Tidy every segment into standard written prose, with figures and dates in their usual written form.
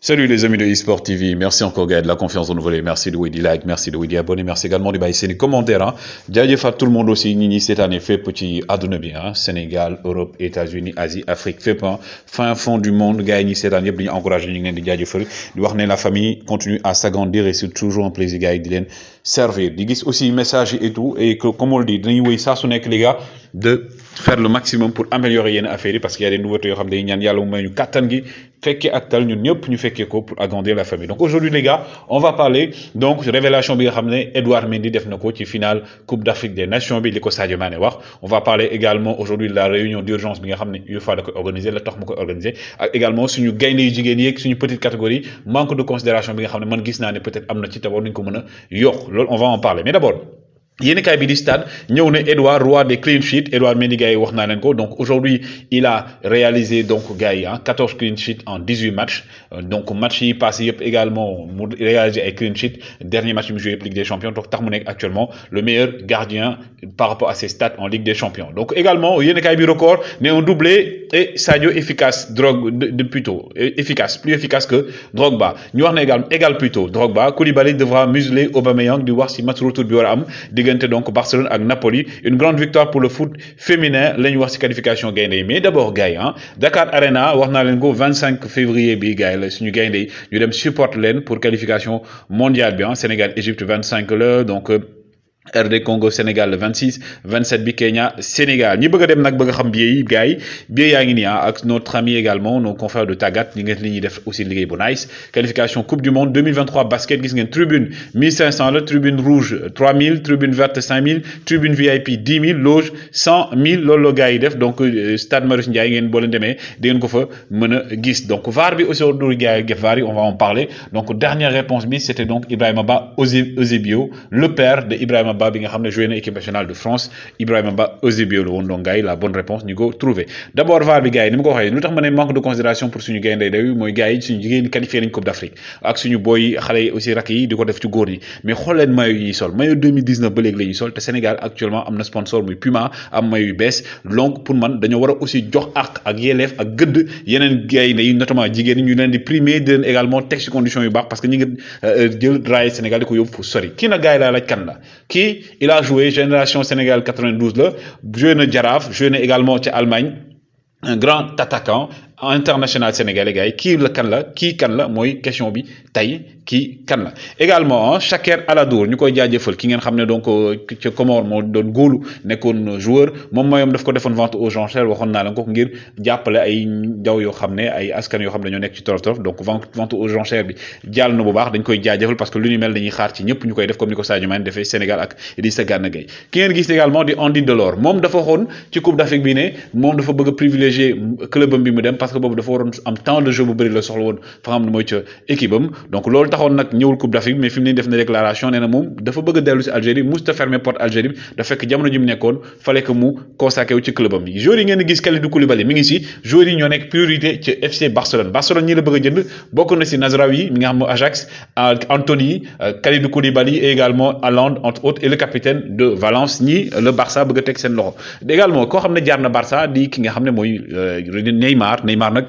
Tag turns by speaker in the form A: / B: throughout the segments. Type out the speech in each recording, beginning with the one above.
A: Salut les amis de eSport TV, merci encore gars de la confiance renouvelée, merci de des like, merci de des abonnés, merci également de baisser les commentaires. Hein. Jaajëfal tout le monde aussi ñi cette année fait petit àdduna bi hein. Sénégal, Europe, États-Unis, Asie, Afrique fépp hein. Fin fond du monde gars yi ñi cette année yëpp dañu encouragé ñu ngi leen di jaajëfal di wax ne la famille continue à s'agrandir et c'est toujours un plaisir gars yi di leen servir. Di gis aussi message et tout et que comme on le dit dañuy wéy saa su nekk les gars de faire le maximum pour améliorer yenn affaires parce qu'il y a des nouveautés yoo xam ne ñaan yàlla mu may ñu kàttan gi fekkee ak tal ñun ñëpp ñu fekkee ko pour agrandir la famille. Donc aujourd'hui les gars, on va parler donc révélation bi nga xam ne Edouard Mendy def na ko ci finale Coupe d'Afrique des Nations bi li ko Sadio Mané wax. On va parler également aujourd'hui de la réunion d'urgence bi nga xam ne UEFA da koy organiser la tax mu koy organiser ak également suñu gaynde yu jigéen yi ak suñu petite catégorie manque de considération bi nga xam ne man gis naa ne peut-être am na ci tabax nañ ko mën a yokk loolu on va en parler mais d'abord yéen kay bi di stade ñëw ne Edouard roi des clean sheets Edouard Mendy gars yi wax naa leen ko donc aujourd'hui il a réalisé donc gars yi 14 clean sheets en 18 matchs donc match yi passé yëpp également mu réalisé ay clean sheets dernier match bi mu joué yëpp Ligue des Champions donc tax mu nekk actuellement le meilleur gardien par rapport à ses stats en Ligue des Champions donc également yéen kay bi record ne un doublé et Sadio efficace plutôt efficace plus efficace que Drogba ñu wax na égal plutôt Drogba Koulibaly devra museler Aubameyang di wax si match retour bi war a am donc Barcelone ak Napoli une grande victoire pour le foot féminin la ñu wax ci qualification gaynde mais d'abord gars yi Dakar Arena wax naa leen ko 25 février bi gars yi la suñu gaynde yi ñu dem support leen pour qualification mondiale bi Sénégal Égypte 25 la donc RD Congo Sénégal le 26 27 bi Kenya Sénégal ñi bëgg a dem nag bëgg a xam billet yi gars yi billet yaa ngi nii ak notre ami également nos confrères de Tagat ñi ngeen li ñuy def aussi liggéey bu nice qualification Coupe du Monde 2023 basket gis ngeen tribune 1500 la tribune rouge 3000 tribune verte 5000 tribune VIP 10 000 loge 100 000 loolu la gars yi def donc stade Marius Ndiaye ngeen boo leen demee di ngeen ko fa mën a gis donc VAR bi aussi du gars yi VAR yi on va en parler donc dernière réponse bi c'était donc Ibrahima Ba Eusebio le père de Ibrahima Ba bi nga xam ne joué na équipe nationale de France Ibrahima Ba Eusebio la woon donc gars yi la bonne réponse ñu ko trouvé d'abord VAR bi gars yi ni ma ko waxee lu tax ma ne manque de considération pour suñu gaynde day mooy gars yi suñu jigéen ñi qualifié nañ Coupe d'Afrique ak suñu boy xale yi aussi rakk yi di ko def ci góor yi mais xool leen maillot yi sol maillot 2019 ba léegi la ñuy sol te Sénégal actuellement am na sponsor muy Puma am maillot yu bees donc pour man dañoo war a aussi jox ak yelleef ak gëdd yeneen gaynde yi notamment jigéen ñi ñu leen di primer di leen également teg ci conditions yu baax parce que ñi ngi jël raay Sénégal di ko yóbbu fu sori kii nag gars yi laa laaj kan la kii il a joué génération Sénégal 92 là joué na Jaraaf joué na également ci Allemagne un grand attaquant international sénégalais gars yi kii kan la mooy question bi tey kii kan la également Chaker Aladour ñu koy jaajëfal ki ngeen xam ne donc ca Comore moo doon góolu nekkoon joueur moom mooyam daf ko defoon vente aux enchères waxoon naa la ko ngir jàppale ay ndaw yoo xam ne ay askan yoo xam ne ñoo nekk ci torof donc vente aux enchères bi jàll na bu baax dañ koy jaajëfal parce que lu ñu mel dañuy xaar ci ñëpp ñu koy def comme ni ko Sadio Mané defee Sénégal ak Idrissa Gana Gueye ki ngeen gis également di Andy Delors moom dafa waxoon ci Coupe d'Afrique bi ne moom dafa bëgg a privilégier clubam bi mu dem parce que boobu dafa waroon am temps de jeu bu bëri la soxla woon fa xam ne mooy ca équipe am donc loolu taxoon nag ñëwul Coupe d'Afrique mais fi mu ne def na déclaration nee na moom dafa bëgg a dellu si Algérie musta fermer porte Algérie bi dafa fekk jamono ji mu nekkoon fallait que mu consacré wu ci club am yi joueurs yi ngeen di gis Kalidou Koulibaly mi ngi si joueurs yi ñoo nekk priorité ci FC Barcelone ñi la bëgg a jënd bokk na si Nazraoui mi nga xam ne Ajax Anthony Kalidou Koulibaly et également Haaland entre autres et le capitaine de Valence ñi le Barça bëgg a teg seen loxo également koo xam ne jaar na Barça di ki nga xam ne mooy Neymar nag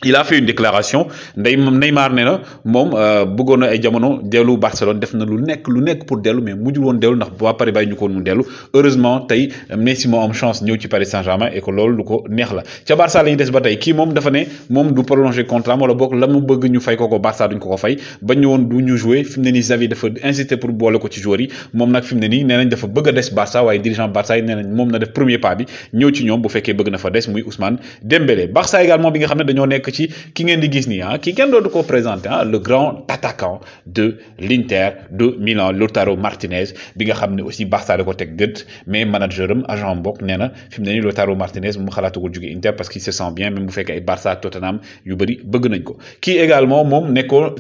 A: il a fait une déclaration Neymar nee na moom bëggoon na ay jamono dellu Barcelone def na lu nekk pour dellu mais mujjul woon dellu ndax waa Paris bàyyi ñu ko woon mu dellu heureusement tey Messi moo am chance ñëw ci Paris Saint-Germain et que loolu lu ko neex la ca Barça la ñu des ba tey kii moom dafa ne moom du prolonger contrat wala boog la mu bëgg ñu fay ko Barça duñ ko fay ba ñu woon du ñu jouer fi mu ne nii Xavi dafa insister pour boole ko ci joueurs yi moom nag fi mu ne nii nee nañ dafa bëgg a des Barça waaye dirigeant Barça yi nee nañ moom na def premier pas bi ñëw ci ñoom bu fekkee bëgg na fa des muy Ousmane Dembélé Barça également bi nga xam ne dañoo nekk ci ki ngeen di gis nii ki kenn dootu ko présenté le grand attaquant de l'Inter de Milan Lautaro Martinez bi nga xam ne aussi Barça da ko teg gët mais manager am agent mbokk nee na fi mu ne nii Lautaro Martinez mu xalaatagul jóge Inter parce qu'il se sent bien même bu fekkee ay Barça Tottenham yu bëri bëgg nañ ko kii également moom nekkoon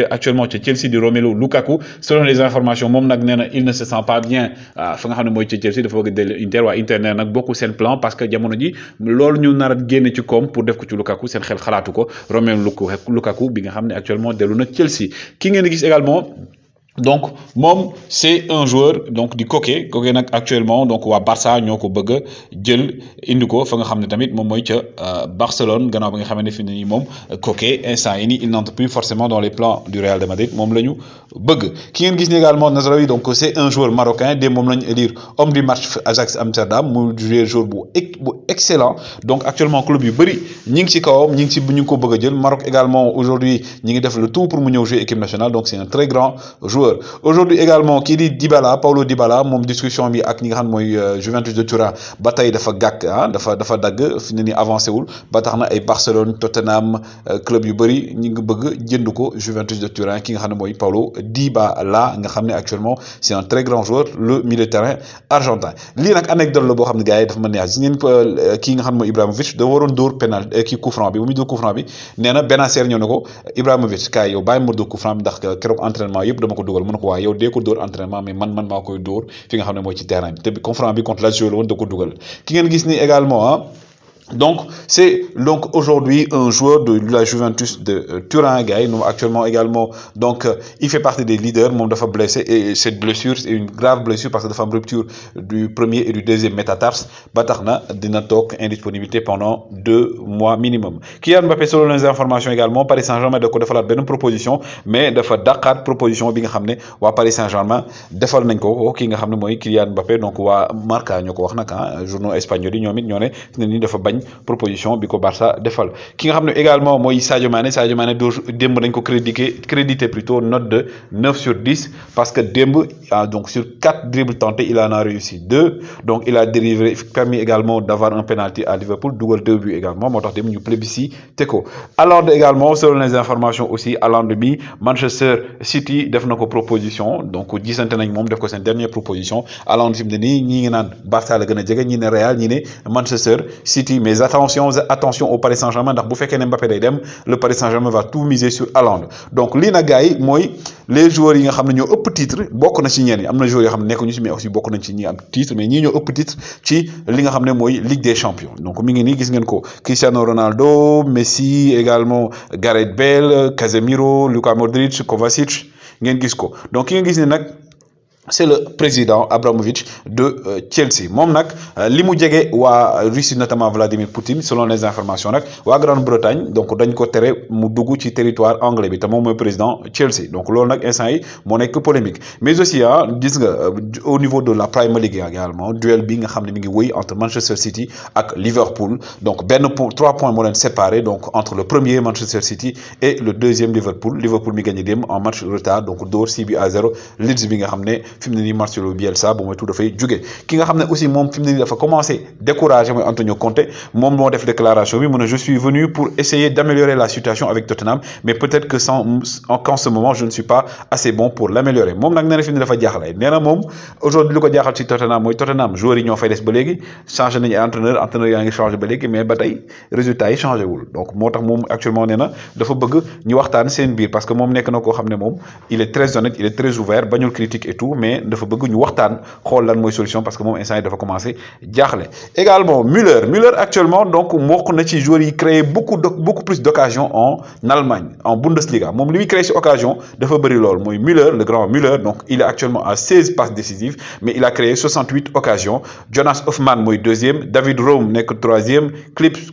A: actuellement ca Chelsea di Romelu Lukaku selon les informations moom nag nee na il ne se sent pas bien fa nga xam ne mooy ca Chelsea dafa bëgg dellu Inter waa Inter nee nag bokku seen plan parce que jamono ji loolu ñu nar a génne ci koom pour def ko ci Lukaku seen xel xalaatu ko Romelu Lukaku bi nga xam ne actuellement dellu na Chelsea ki ngeen di gis également donc moom c'est un joueur donc di Koke nag actuellement donc waa Barça ñoo ko bëgg a jël indi ko fa nga xam ne tamit moom mooy ca Barcelone gannaaw ba nga xam ne fi mu ne nii moom Koke instant yi nii il n'entre plus forcément dans les plans du Real de Madrid moom la ñu bëgg. Ki ngeen gis ni également Nasraoui donc c'est un joueur marocain de moom la ñu élire homme du match Ajax Amsterdam mu joueur bu excellent donc actuellement club yu bëri ñi ngi ci kawam ñi ngi ko bëgg a jël Maroc également aujourd'hui ñi ngi def le tout pour mu ñëw jouer équipe nationale donc c'est un très grand joueur. Aujourd'hui également qui dit Dybala Paulo Dybala moom discussion bi ak ñi nga xam mooy Juventus de Turin ba tey dafa gàkk dafa dagg fi ne ni avancé wul ba tax na ay Barcelone Tottenham club yu bëri ñi ngi bëgg jënd ko Juventus de Turin ki nga xam ne mooy Paulo Dybala nga xam ne actuellement c'est un très grand joueur le milieu de terrain argentin. Lii nag anecdote la boo xam ne gars yi dafa ma neex gis ngeen kii nga xam ne mooy Ibrahimovic da waroon dóor pénal kii coup franc bi bu muy dóor coup franc bi nee na Benacer ñëw na ko Ibrahimovic kaay yow bàyyi ma dóor coup franc bi ndax keroog entraînement yëpp dama ko dugal mu ne ko waaye yow dee ko dóor entraînement mais man maa koy dóor fi nga xam ne mooy ci terrain bi te coup franc bi contre Lazio la woon da ko dugal ki ngeen gis ni également donc c'est donc aujourd'hui un joueur de la Juventus de Turin gars yi actuellement également donc il fait partie des leaders moom dafa blessé et cette blessure c'est une grave blessure parce que dafa am rupture du premier et du deuxième métatarse ba tax na dina toog indisponibilité pendant 2 mois minimum. Kylian Mbappé selon les informations également Paris Saint-Germain da ko defalaat benn proposition mais dafa dàqaat proposition bi nga xam ne waa Paris Saint-Germain defal nañ ko ki nga xam ne mooy Kylian Mbappé donc waa Marca ñoo ko wax nag journaux espagnols yi ñoom it ñoo ne ni dafa bañ proposition bi ko Barça defal. Ki nga xam ne également mooy Sadio Mané doo démb dañ ko crédité plutôt note de 9 sur 10 parce que démb donc sur 4 dribbles tentés il en a réussi 2 donc il a permis également d'avoir un penalty à Liverpool dugal 2 buts également moo tax démb ñu plébiscité ko. Haaland également selon les informations aussi Haaland bi Manchester City def na ko proposition donc gisante nañ moom def ko seen dernière proposition Haaland fi mu ne nii ñi ngi naan Barça la gën a jege ñi ne Real ñi ne Manchester City mais attention au Paris Saint-Germain ndax bu fekkee ne Mbappé day dem le Paris Saint-Germain va tout miser sur Haaland donc lii nag gars yi mooy les joueurs yi nga xam ne ñoo ëpp titre bokk na ci ñenn ñi am na joueurs yoo xam ne nekkuñu ci mais aussi bokk nañ ci ñi am titre mais ñii ñoo ëpp titre ci li nga xam ne mooy Ligue des Champions donc mi ngi nii gis ngeen ko Cristiano Ronaldo Messi également Gareth Bale Casemiro Luka Modric Kovacic ngeen gis ko donc ki nga gis ne nag c'est le président Abramovich de Chelsea moom nag li mu jege waa Russie notamment Vladimir Poutine selon les informations nag waa Grande-Bretagne donc dañ ko tere mu dugg ci territoire anglais bi te moom mooy président Chelsea donc loolu nag instant yi moo nekk polémique mais aussi gis nga au niveau de la Premier League également duel bi nga xam ne mi ngi wëy entre Manchester City ak Liverpool donc 3 points moo leen séparé donc entre le premier Manchester City et le deuxième Liverpool mi gagné dem en match retard donc dóor 6-0 Leeds bi nga xam ne fi mu ne nii Marcelo Bielsa bu mooy tout dafay jóge ki nga xam ne aussi moom fi mu ne nii dafa commencé découragé mooy Antonio Conte moom moo def déclaration bi mu ne je suis venu pour essayer d'améliorer la situation avec Tottenham mais peut-être que qu'en ce moment je ne suis pas assez bon pour l'améliorer moom nag nee na fi mu ne dafa jaaxle nee na moom aujourd'hui li ko jaaxal ci Tottenham mooy Tottenham joueurs yi ñoo fay des ba léegi changé nañu entraîneur yaa ngi changé ba léegi mais ba tey résultats yi changé wul donc moo tax moom actuellement nee na dafa bëgg ñu waxtaan seen biir parce que moom nekk na koo xam ne moom il est très honnête il est très ouvert bañul critique et tout mais dafa bëgg ñu waxtaan xool lan mooy solution parce que moom instant yi dafa commencé jaaxle également Müller actuellement donc bokk na ci joueurs yi créé beaucoup plus d'occasions en Allemagne en Bundesliga moom li muy créé ci occasion dafa bëri lool mooy Müller le grand Müller donc il est actuellement à 16 passes décisives mais il a créé 68 occasions Jonas Hoffmann mooy deuxième David Raum nekk troisième Klips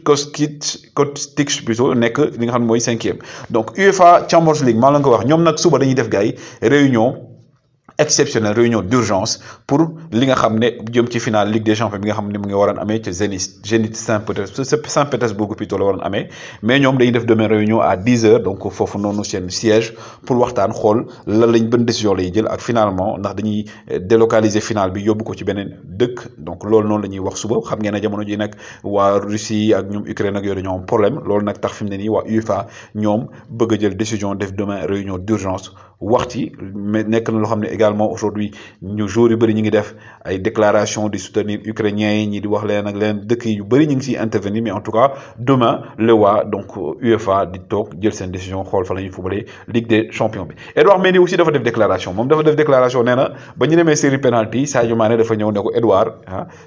A: Kostic plutôt nekk li nga xam ne mooy cinquième donc UEFA Champions League maa la nga ko wax ñoom nag suba dañuy def gars yi réunion exceptionnelle réunion d'urgence pour li nga xam ne jëm ci finale Ligue des Champions bi nga xam ne mu ngi waroon amee ci Zénith Saint-Pétersbourg plutôt la waroon amee mais ñoom dañuy def demain réunion à 10h donc foofu noonu seen siège pour waxtaan xool lan lañ bën décision lay jël ak finalement ndax dañuy délocaliser finale bi yóbbu ko ci beneen dëkk donc loolu noonu la ñuy wax suba xam ngeen ne jamono ji nag waa Russie ak ñoom Ukraine ak yooyu dañoo am problème loolu nag tax fi mu ne nii waa UEFA ñoom bëgg a jël décision def demain réunion d'urgence wax ci mais nekk na loo xam ne également aujourd'hui ñu joueurs yu bëri ñu ngi def ay déclaration di soutenir ukrainiens yi ñi di wax leen ak leen dëkk yu bëri ñu ngi siy intervenir mais en tout cas demain le waa donc UEFA di toog jël seen décision xool fa la ñuy footballé Ligue des Champions bi. Edouard Mendy aussi dafa def déclaration moom dafa def déclaration nee na ba ñu demee série penalty Sadio Mané dafa ñëw ne ko Edouard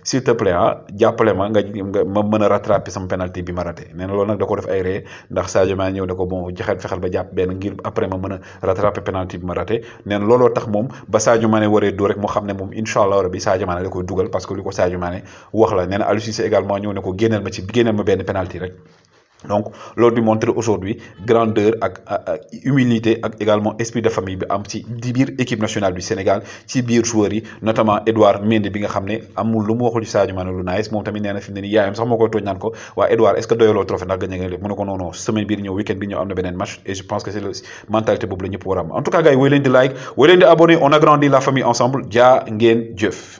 A: s'il te plaît jàppale ma nga ma mën a rattraper sama penalty bi ma raté nee na loolu nag da ko def ay ree ndax Sadio Mané ñëw ne ko bon fexeel ba jàpp benn ngir après ma mën a rattraper penalty bi ma raté neen looloo tax moom ba Sadio Mané waree dóor rek moo xam ne moom incha allah rabi Sadio Mané da koy dugal parce que li ko Sadio Mané wax la nee na Aliou Cissé également ñëw ne ko génneel ma benn penalty rek. Donc, lors du montrer aujourd'hui grandeur ak humilité ak également esprit de famille bi am ci di biir équipe nationale du Sénégal ci biir joueurs yi notamment Edouard Mendy bi nga xam ne amul lu mu waxul ci Sadio Mané lu nice moom tamit nee na fi mu ne nii yaayam sax moo koy tooñ naan ko waa Edouard est ce que doyaloo trophée ndax gagné nga lépp mu ne ko non non semaine bii di ñëw week-end bi ñëw am na beneen match et je pense que c'est la mentalité boobu la ñëpp war a am en tout cas gars yi woy leen di like woy leen di abonné on agrandit la famille ensemble jaa ngeen jëf.